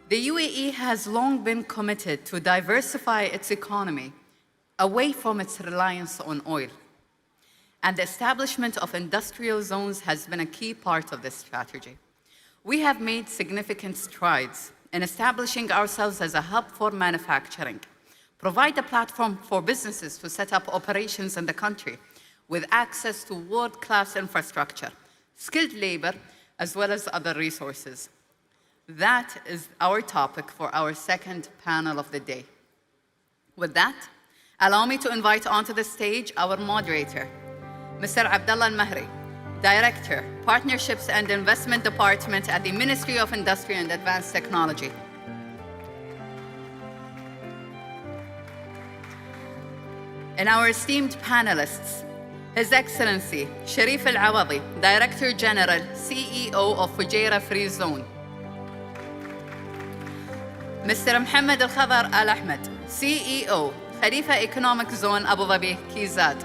The UAE has long been committed to diversify its economy away from its reliance on oil. And the establishment of industrial zones has been a key part of this strategy. We have made significant strides in establishing ourselves as a hub for manufacturing, provide a platform for businesses to set up operations in the country with access to world-class infrastructure, skilled labor, as well as other resources. That is our topic for our second panel of the day. With that, allow me to invite onto the stage our moderator, Mr. Abdullah Al-Mahri, Director, Partnerships and Investment Department at the Ministry of Industry and Advanced Technology. And our esteemed panelists, His Excellency Sharif Al-Awadi, Director General, CEO of Fujairah Free Zone. Mr. Mohammed Al-Khadar Al-Ahmed, CEO, Khalifa Economic Zone, Abu Dhabi, KZAD.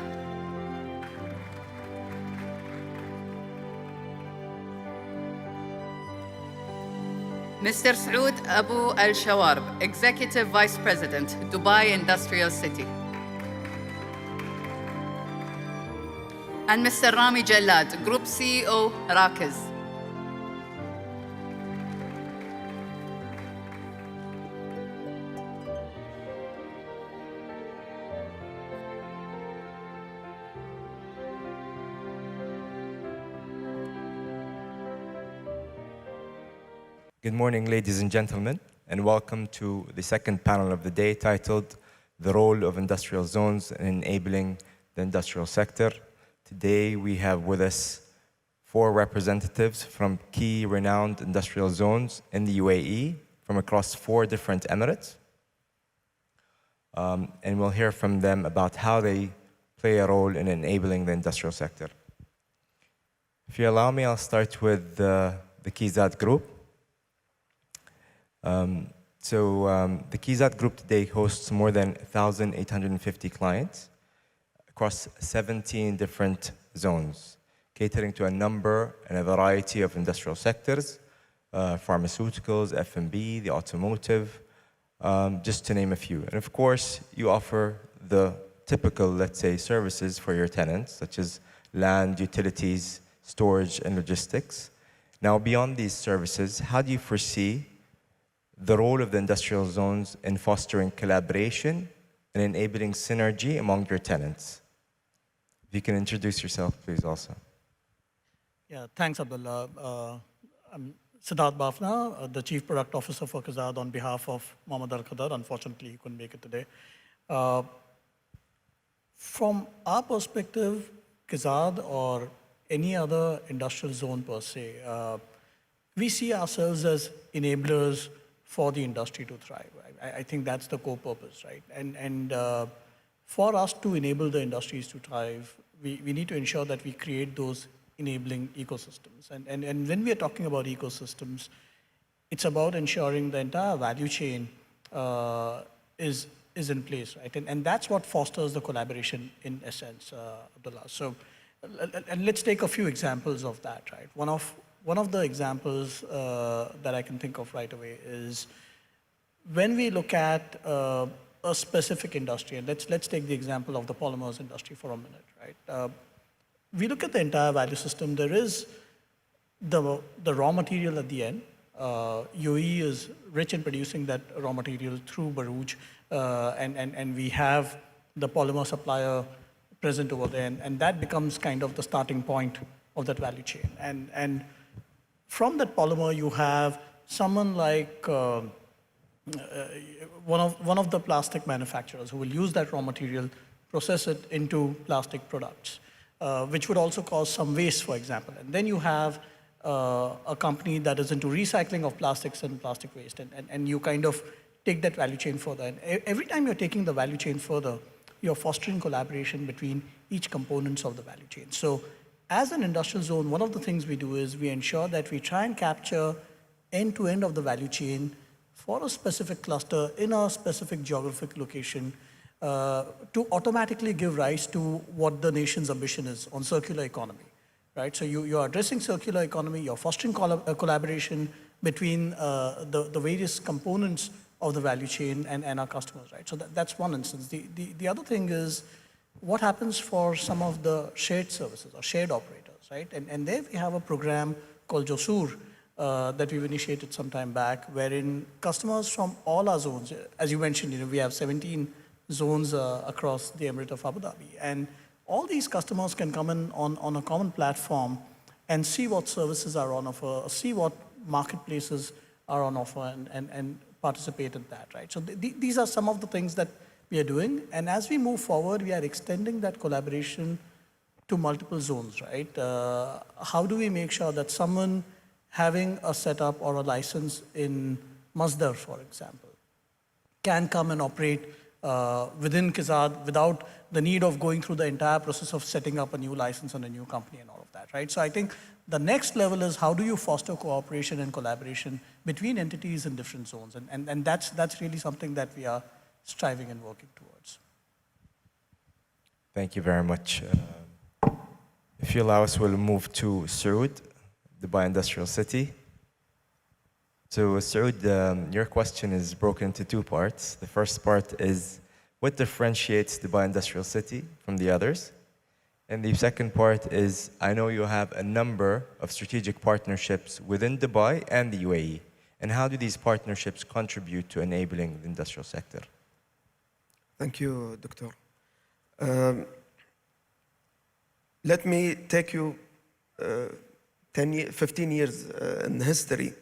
Mr. Saoud Abu Al-Shawarb, Executive Vice President, Dubai Industrial City. And Mr. Rami Jallad, Group CEO, Rakiz. Good morning, ladies and gentlemen, and welcome to the second panel of the day titled The Role of Industrial Zones in Enabling the Industrial Sector. Today, we have with us 4 representatives from key renowned industrial zones in the UAE from across 4 different emirates. And we'll hear from them about how they play a role in enabling the industrial sector. If you allow me, I'll start with the KZAD group. The KZAD group today hosts more than 1,850 clients across 17 different zones, catering to a number and a variety of industrial sectors, pharmaceuticals, F&B, the automotive, just to name a few. And of course, you offer the typical, let's say, services for your tenants, such as land, utilities, storage, and logistics. Now, beyond these services, how do you foresee the role of the industrial zones in fostering collaboration and enabling synergy among your tenants? If you can introduce yourself, please, also. Yeah, thanks, Abdullah. I'm Siddharth Bafna, the Chief Product Officer for KZAD on behalf of Mohammed Al-Khadar. Unfortunately, he couldn't make it today. From our perspective, KZAD or any other industrial zone per se, we see ourselves as enablers for the industry to thrive. I think that's the core purpose, right? And for us to enable the industries to thrive, we need to ensure that we create those enabling ecosystems. And when we are talking about ecosystems, it's about ensuring the entire value chain is in place, right? And that's what fosters the collaboration in essence, Abdullah. So, and let's take a few examples of that, right? One of the examples that I can think of right away is when we look at a specific industry, and let's take the example of the polymers industry for a minute, right? We look at the entire value system. There is the raw material at the end. UAE is rich in producing that raw material through Barouj, and we have the polymer supplier present over there, and that becomes kind of the starting point of that value chain. And from that polymer, you have someone like one of the plastic manufacturers who will use that raw material, process it into plastic products, which would also cause some waste, for example. And then you have a company that is into recycling of plastics and plastic waste, and you kind of take that value chain further. And every time you're taking the value chain further, you're fostering collaboration between each components of the value chain. So as an industrial zone, one of the things we do is we ensure that we try and capture end-to-end of the value chain for a specific cluster in a specific geographic location to automatically give rise to what the nation's ambition is on circular economy, right? So you're addressing circular economy, you're fostering collaboration between the various components of the value chain and our customers, right? So that's one instance. The other thing is what happens for some of the shared services or shared operators, right? And there we have a program called Josur that we've initiated some time back, wherein customers from all our zones, as you mentioned, we have 17 zones across the Emirate of Abu Dhabi, and all these customers can come in on a common platform and see what services are on offer, see what marketplaces are on offer, and participate in that, right? So these are some of the things that we are doing, and as we move forward, we are extending that collaboration to multiple zones, right? How do we make sure that someone having a setup or a license in Masdar, for example, can come and operate within Kizad without the need of going through the entire process of setting up a new license and a new company and all of that, right? So I think the next level is how do you foster cooperation and collaboration between entities in different zones, and that's really something that we are striving and working towards. Thank you very much. If you allow us, we'll move to Saud, Dubai Industrial City. So Saud, your question is broken into two parts. The first part is, what differentiates Dubai Industrial City from the others? And the second part is, I know you have a number of strategic partnerships within Dubai and the UAE. And how do these partnerships contribute to enabling the industrial sector? Thank you, Doctor. Let me take you 15 years in history,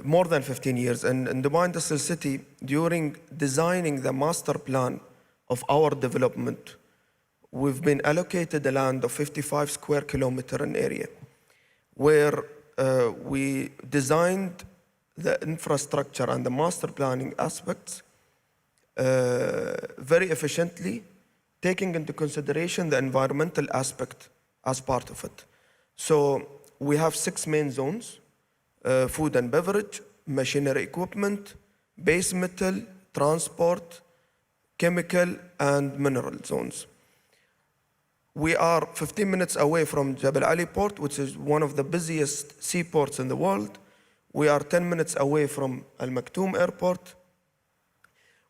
more than 15 years. In Dubai Industrial City, during designing the master plan of our development, we've been allocated a land of 55 square kilometer in area, where we designed the infrastructure and the master planning aspects very efficiently, taking into consideration the environmental aspect as part of it. So we have 6 main zones: food and beverage, machinery equipment, base metal, transport, chemical, and mineral zones. We are 15 minutes away from Jebel Ali Port, which is one of the busiest seaports in the world. We are 10 minutes away from Al Maktoum Airport.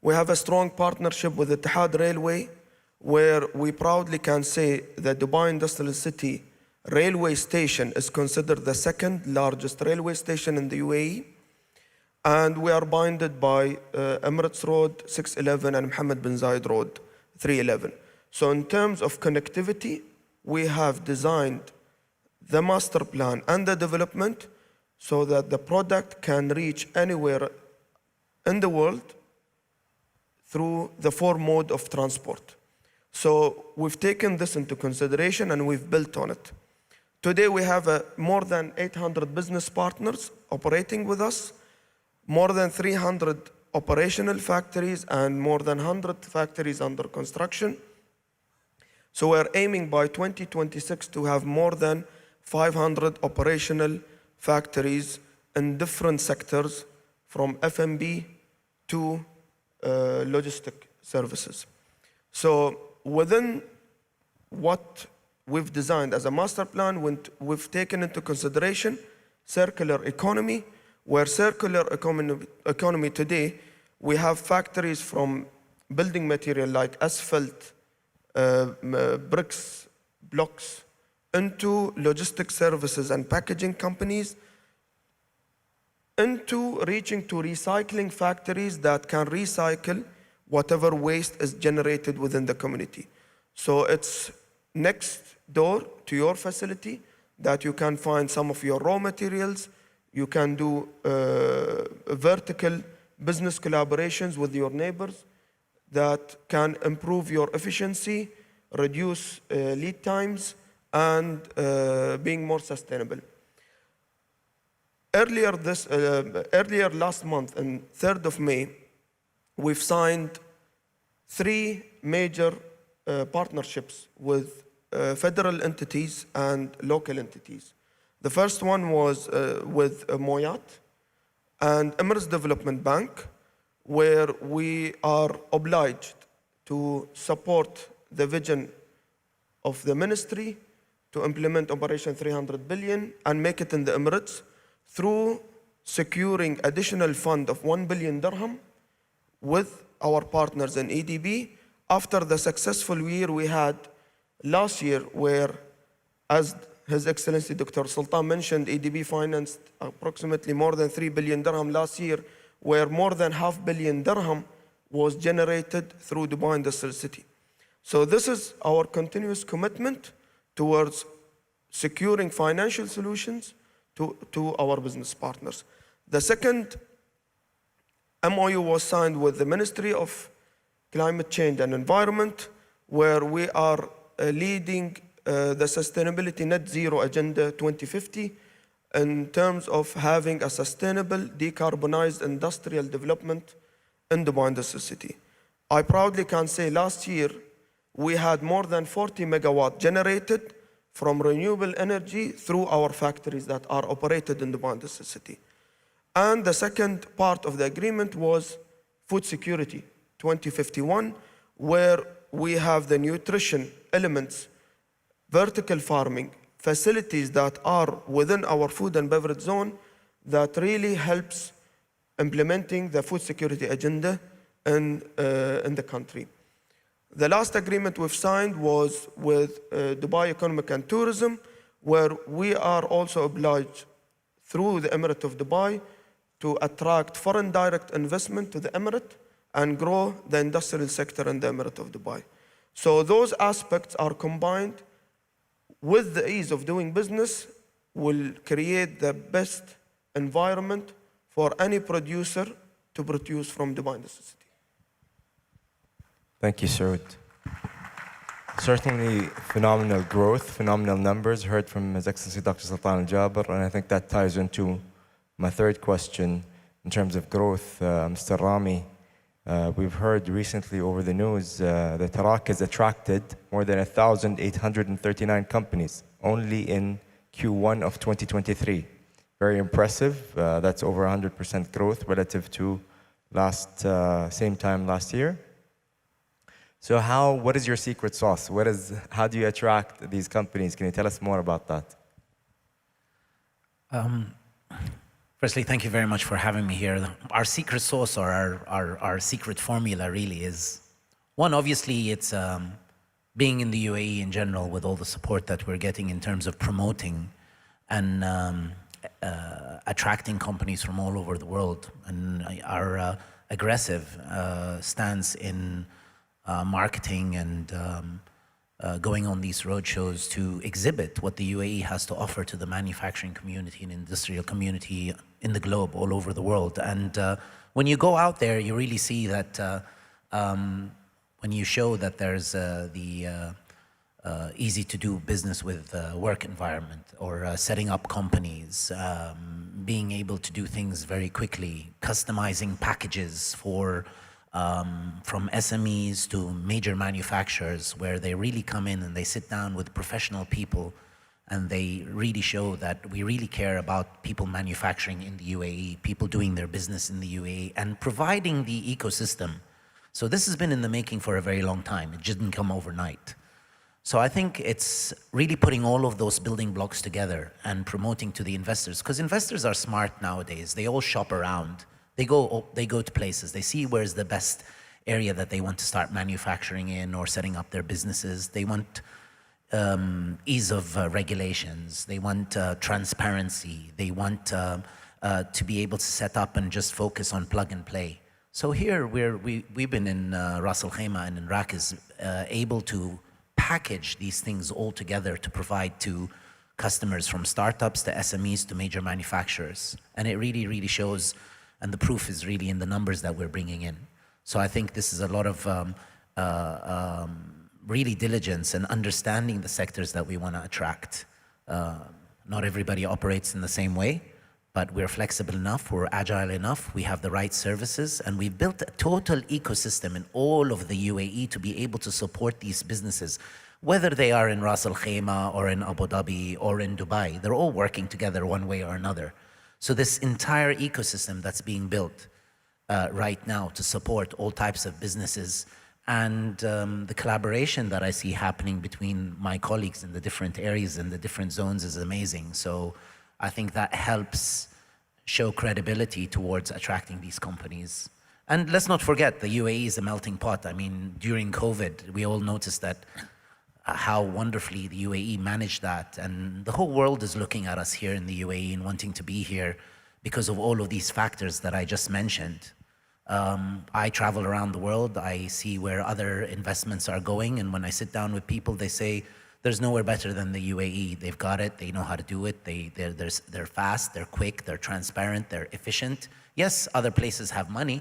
We have a strong partnership with the Etihad Railway, where we proudly can say that Dubai Industrial City railway station is considered the second largest railway station in the UAE. And we are bounded by Emirates Road 611 and Mohammed bin Zayed Road 311. So in terms of connectivity, we have designed the master plan and the development so that the product can reach anywhere in the world through the 4 modes of transport. So we've taken this into consideration and we've built on it. Today we have more than 800 business partners operating with us, more than 300 operational factories, and more than 100 factories under construction. So we're aiming by 2026 to have more than 500 operational factories in different sectors, from F&B to logistic services. So within what we've designed as a master plan, we've taken into consideration circular economy, where circular economy today, we have factories from building material like asphalt, bricks, blocks, into logistic services and packaging companies, into reaching to recycling factories that can recycle whatever waste is generated within the community. So it's next door to your facility that you can find some of your raw materials. You can do vertical business collaborations with your neighbors that can improve your efficiency, reduce lead times, and being more sustainable. Earlier last month, on 3rd of May, we've signed 3 major partnerships with federal entities and local entities. The first one was with Moyat and Emirates Development Bank, where we are obliged to support the vision of the ministry to implement Operation 300 billion and make it in the Emirates through securing additional fund of 1 billion dirham with our partners in EDB after the successful year we had last year, where, as His Excellency Dr. Sultan mentioned, EDB financed approximately more than 3 billion dirham last year, where more than $500 million dirham was generated through Dubai Industrial City. So this is our continuous commitment towards securing financial solutions to our business partners. The second MOU was signed with the Ministry of Climate Change and Environment, where we are leading the Sustainability Net Zero Agenda 2050 in terms of having a sustainable, decarbonized industrial development in Dubai Industrial City. I proudly can say last year we had more than 40 megawatt generated from renewable energy through our factories that are operated in Dubai Industrial City. And the second part of the agreement was food security 2051, where we have the nutrition elements, vertical farming, facilities that are within our food and beverage zone that really helps implementing the food security agenda in the country. The last agreement we've signed was with Dubai Economic and Tourism, where we are also obliged through the Emirate of Dubai to attract foreign direct investment to the Emirate and grow the industrial sector in the Emirate of Dubai. So those aspects are combined with the ease of doing business will create the best environment for any producer to produce from Dubai Industrial City. Thank you, Saud. Certainly phenomenal growth, phenomenal numbers heard from His Excellency Dr. Sultan Al-Jaber, and I think that ties into my third question in terms of growth. Mr. Rami, we've heard recently over the news that Iraq has attracted more than 1,839 companies only in Q1 of 2023. Very impressive. That's over 100% growth relative to same time last year. So what is your secret sauce? How do you attract these companies? Can you tell us more about that? Firstly, thank you very much for having me here. Our secret sauce or our secret formula really is, one, obviously it's being in the UAE in general with all the support that we're getting in terms of promoting and attracting companies from all over the world, and our aggressive stance in marketing and going on these roadshows to exhibit what the UAE has to offer to the manufacturing community and industrial community in the globe, all over the world. And when you go out there, you really see that when you show that there's the easy to do business with work environment, or setting up companies, being able to do things very quickly, customizing packages for from SMEs to major manufacturers, where they really come in and they sit down with professional people and they really show that we really care about people manufacturing in the UAE, people doing their business in the UAE, and providing the ecosystem. So this has been in the making for a very long time. It didn't come overnight. So I think it's really putting all of those building blocks together and promoting to the investors, because investors are smart nowadays. They all shop around. They go to places, they see where's the best area that they want to start manufacturing in or setting up their businesses. They want ease of regulations. They want transparency. They want to be able to set up and just focus on plug and play. So here we've been in Ras Al Khaimah and in Iraq is able to package these things all together to provide to customers, from startups to SMEs to major manufacturers. And it really, really shows. And the proof is really in the numbers that we're bringing in. So I think this is a lot of really diligence and understanding the sectors that we want to attract. Not everybody operates in the same way, but we're flexible enough, we're agile enough, we have the right services, and we've built a total ecosystem in all of the UAE to be able to support these businesses, whether they are in Ras Al Khaimah or in Abu Dhabi or in Dubai. They're all working together one way or another. So this entire ecosystem that's being built right now to support all types of businesses, and the collaboration that I see happening between my colleagues in the different areas and the different zones is amazing. So I think that helps show credibility towards attracting these companies. And let's not forget, the UAE is a melting pot. I mean, during COVID, we all noticed that how wonderfully the UAE managed that. And the whole world is looking at us here in the UAE and wanting to be here because of all of these factors that I just mentioned. I travel around the world, I see where other investments are going, and when I sit down with people, they say, there's nowhere better than the UAE. They've got it, they know how to do it, they're fast, they're quick, they're transparent, they're efficient. Yes, other places have money,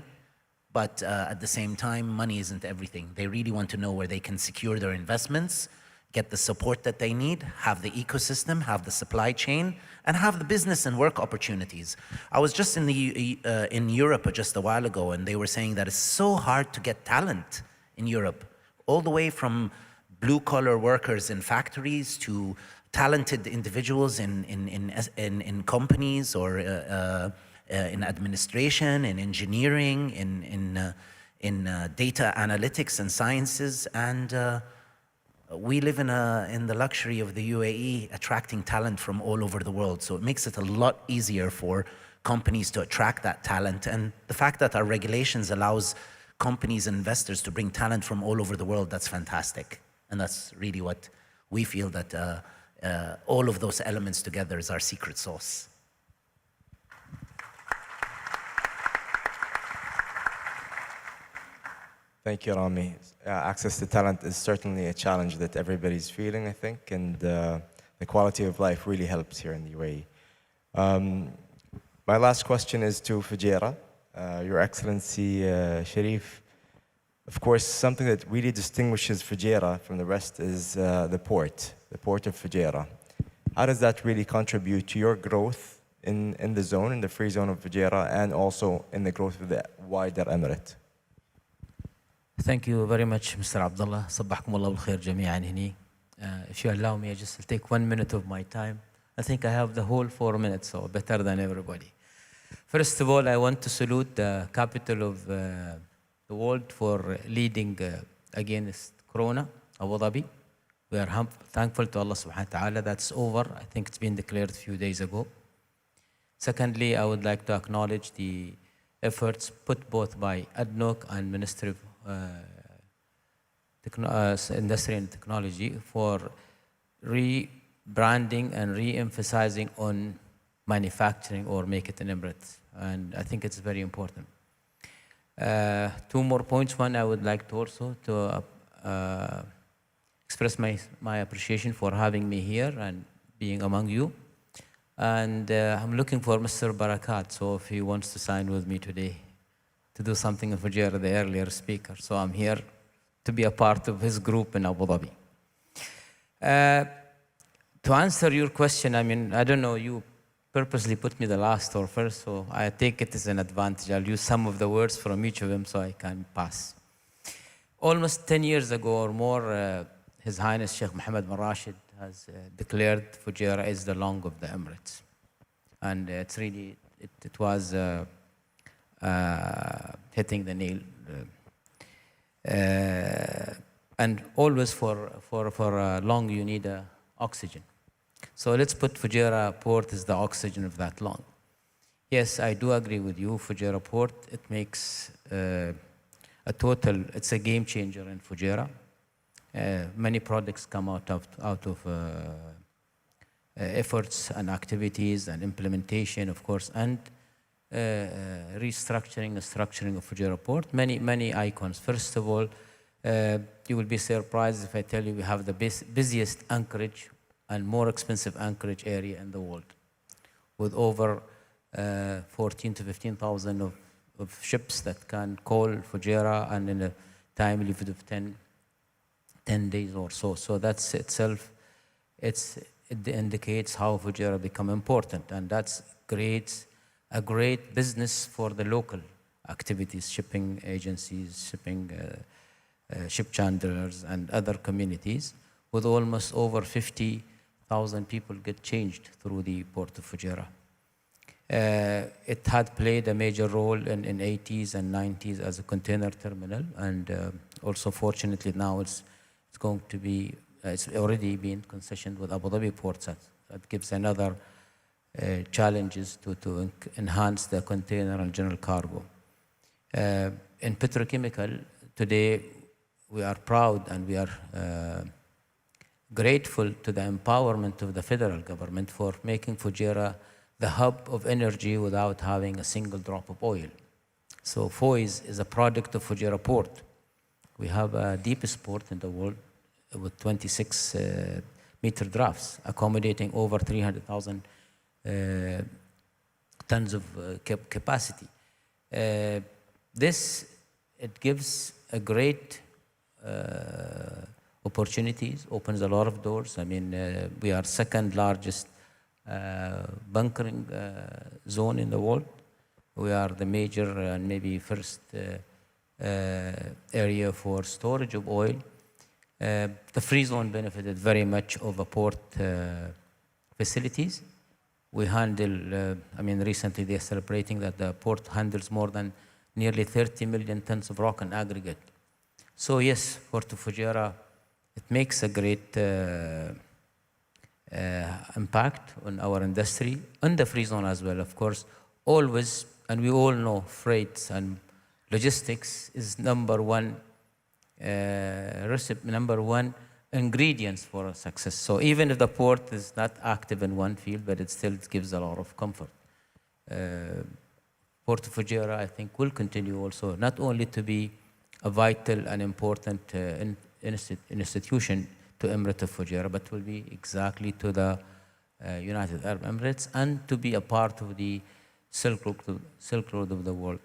but at the same time, money isn't everything. They really want to know where they can secure their investments, get the support that they need, have the ecosystem, have the supply chain, and have the business and work opportunities. I was just in Europe just a while ago, and they were saying that it's so hard to get talent in Europe, all the way from blue-collar workers in factories to talented individuals in companies or in administration, in engineering, in data analytics and sciences, and we live in the luxury of the UAE attracting talent from all over the world. So it makes it a lot easier for companies to attract that talent. And the fact that our regulations allows companies and investors to bring talent from all over the world, that's fantastic. And that's really what we feel, that all of those elements together is our secret sauce. Thank you, Rami. Access to talent is certainly a challenge that everybody's feeling, I think, and the quality of life really helps here in the UAE. My last question is to Fujairah. Your Excellency Sharif, of course, something that really distinguishes Fujairah from the rest is the port of Fujairah. How does that really contribute to your growth in the zone, in the free zone of Fujairah, and also in the growth of the wider emirate? Thank you very much, Mr. Abdullah. صبحكم الله بالخير جميعا هني. If you allow me, I just take 1 minute of my time. I think I have the whole 4 minutes, so better than everybody. First of all, I want to salute the capital of the world for leading against Corona, Abu Dhabi. We are thankful to Allah subhanahu wa ta'ala. That's over. I think it's been declared a few days ago. Secondly, I would like to acknowledge the efforts put both by ADNOC and Ministry of Industry and Technology for rebranding and re-emphasizing on manufacturing or make it in Emirates. And I think it's very important. 2 more points. One, I would like to also express my appreciation for having me here and being among you. And I'm looking for Mr. Barakat, so if he wants to sign with me today to do something in Fujairah, the earlier speaker. So I'm here to be a part of his group in Abu Dhabi. To answer your question, I mean, I don't know, you purposely put me the last or first, so I take it as an advantage. I'll use some of the words from each of them so I can pass. Almost 10 years ago or more, His Highness Sheikh Mohammed bin Rashid has declared Fujairah is the lung of the Emirates. And it's really, it was hitting the nail. And always for a lung, you need oxygen. So let's put Fujairah Port as the oxygen of that lung. Yes, I do agree with you, Fujairah Port, it makes it's a game changer in Fujairah. Many products come out of efforts and activities and implementation, of course, and restructuring and structuring of Fujairah Port. Many icons. First of all, you will be surprised if I tell you we have the busiest anchorage and more expensive anchorage area in the world, with over 14 to 15,000 of ships that can call Fujairah and in a time limit of 10 days or so. So that's itself, it indicates how Fujairah become important, and that's creates a great business for the local activities, shipping agencies, ship chandlers, and other communities, with almost over 50,000 people get changed through the port of Fujairah. It had played a major role in 80s and 90s as a container terminal, and also fortunately now it's going to be, it's already been concessioned with Abu Dhabi ports. That gives another challenges to enhance the container and general cargo. In petrochemical, today we are proud and we are grateful to the empowerment of the federal government for making Fujairah the hub of energy without having a single drop of oil. So FOIS is a product of Fujairah port. We have a deepest port in the world with 26 meter drafts, accommodating over 300,000 tons of capacity. It gives a great opportunities, opens a lot of doors. I mean, we are second largest bunkering zone in the world. We are the major and maybe first area for storage of oil. The free zone benefited very much of the port facilities. We handle, I mean, recently they're celebrating that the port handles more than nearly 30 million tons of rock and aggregate. So yes, Port of Fujairah, it makes a great impact on our industry, on the free zone as well, of course. Always, and we all know, freights and logistics is number one ingredients for success. So even if the port is not active in one field, but it still gives a lot of comfort. Port of Fujairah, I think, will continue also, not only to be a vital and important institution to Emirate of Fujairah, but will be exactly to the United Arab Emirates and to be a part of the Silk Road of the world.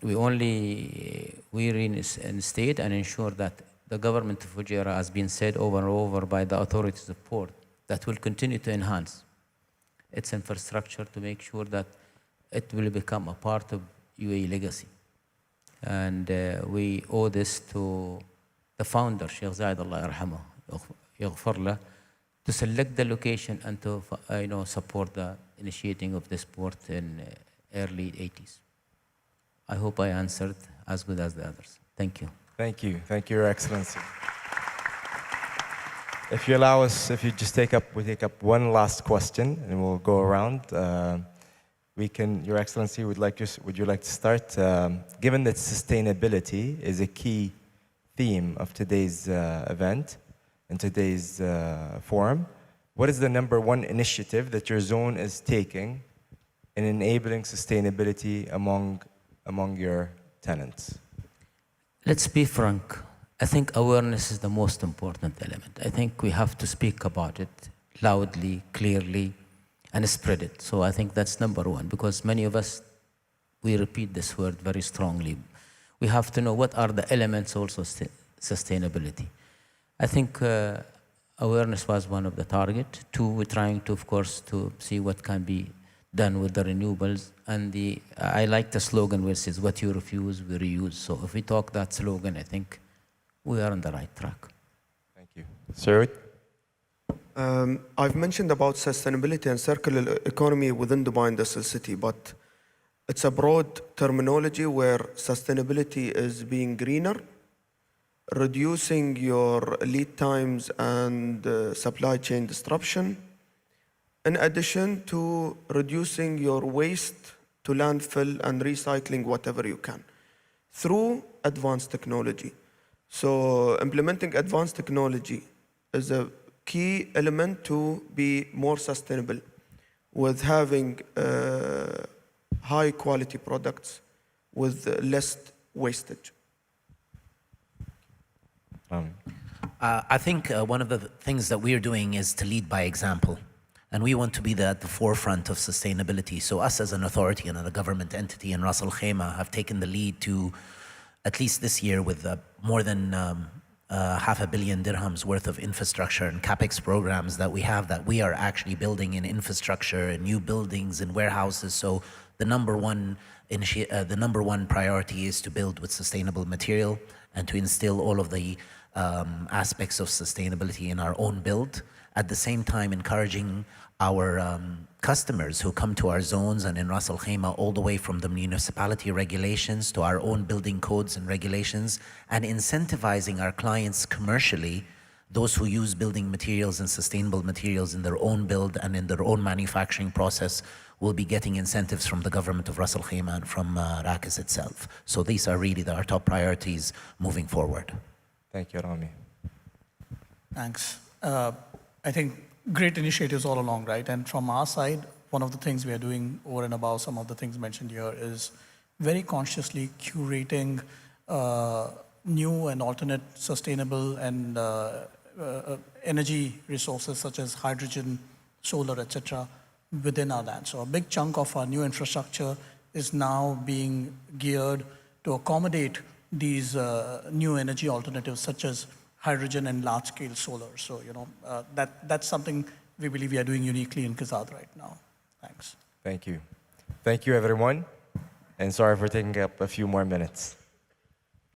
We reinstate and ensure that the government of Fujairah has been said over and over by the authorities of port that will continue to enhance its infrastructure to make sure that it will become a part of UAE legacy. And we owe this to the founder, Sheikh Zayed, Allah yarhamah, yaghfar lah, to select the location and to support the initiating of this port in early 80s. I hope I answered as good as the others. Thank you. Thank you. Thank you, Your Excellency. If you allow us, if you just take up one last question and we'll go around. Your Excellency, would you like to start? Given that sustainability is a key theme of today's event and today's forum, what is the #1 initiative that your zone is taking in enabling sustainability among your tenants? Let's be frank. I think awareness is the most important element. I think we have to speak about it loudly, clearly, and spread it. So I think that's #1, because many of us, we repeat this word very strongly. We have to know what are the elements also sustainability. I think awareness was one of the target. 2, we're trying to, of course, to see what can be done with the renewables. And I like the slogan which says, what you refuse, we reuse. So if we talk that slogan, I think we are on the right track. Thank you. Sir? I've mentioned about sustainability and circular economy within Dubai Industrial City, but it's a broad terminology where sustainability is being greener, reducing your lead times and supply chain disruption, in addition to reducing your waste to landfill and recycling whatever you can through advanced technology. So implementing advanced technology is a key element to be more sustainable with having high quality products with less wastage. I think one of the things that we're doing is to lead by example. And we want to be at the forefront of sustainability. So us as an authority and a government entity in Ras Al Khaimah have taken the lead to, at least this year, with more than $500 million dirhams worth of infrastructure and capex programs that we are actually building in infrastructure and new buildings and warehouses. So the number one priority is to build with sustainable material and to instill all of the aspects of sustainability in our own build. At the same time, encouraging our customers who come to our zones and in Ras Al Khaimah, all the way from the municipality regulations to our own building codes and regulations, and incentivizing our clients commercially those who use building materials and sustainable materials in their own build and in their own manufacturing process will be getting incentives from the government of Ras Al Khaimah and from Rakis itself. So these are really our top priorities moving forward. Thank you, Rami. Thanks. I think great initiatives all along, right? And from our side, one of the things we are doing over and above some of the things mentioned here is very consciously curating new and alternate sustainable and energy resources such as hydrogen, solar, etc. within our land. So a big chunk of our new infrastructure is now being geared to accommodate these new energy alternatives such as hydrogen and large-scale solar. So, that's something we believe we are doing uniquely in Kazad right now. Thanks. Thank you. Thank you, everyone. And sorry for taking up a few more minutes.